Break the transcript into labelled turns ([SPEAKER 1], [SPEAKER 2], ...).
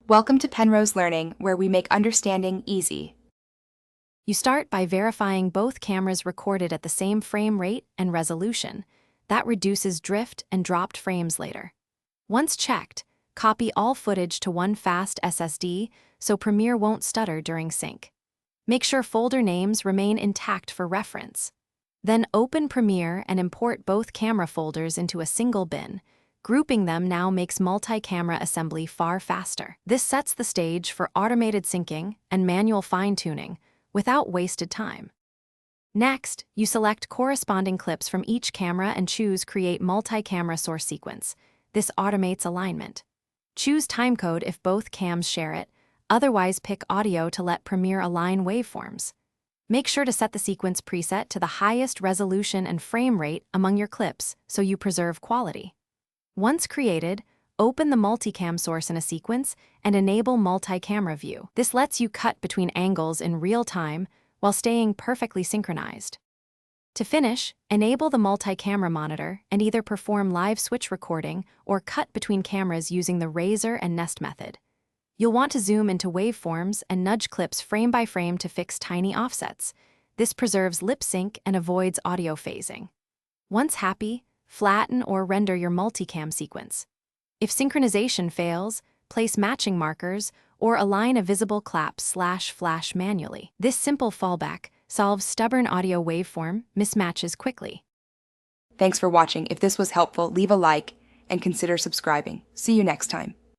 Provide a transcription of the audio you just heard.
[SPEAKER 1] Welcome to Penrose Learning, where we make understanding easy.
[SPEAKER 2] You start by verifying both cameras recorded at the same frame rate and resolution. That reduces drift and dropped frames later. Once checked, copy all footage to one fast SSD so Premiere won't stutter during sync. Make sure folder names remain intact for reference. Then open Premiere and import both camera folders into a single bin. Grouping them now makes multi-camera assembly far faster. This sets the stage for automated syncing and manual fine-tuning without wasted time. Next, you select corresponding clips from each camera and choose Create Multi-Camera Source Sequence. This automates alignment. Choose timecode if both cams share it, otherwise pick audio to let Premiere align waveforms. Make sure to set the sequence preset to the highest resolution and frame rate among your clips so you preserve quality. Once created, open the multicam source in a sequence and enable multi-camera view. This lets you cut between angles in real time while staying perfectly synchronized. To finish, enable the multi-camera monitor and either perform live switch recording or cut between cameras using the razor and nest method. You'll want to zoom into waveforms and nudge clips frame by frame to fix tiny offsets. This preserves lip sync and avoids audio phasing. Once happy, flatten or render your multicam sequence. If synchronization fails, place matching markers or align a visible clap/flash manually. This simple fallback solves stubborn audio waveform mismatches quickly.
[SPEAKER 1] Thanks for watching. If this was helpful, leave a like and consider subscribing. See you next time.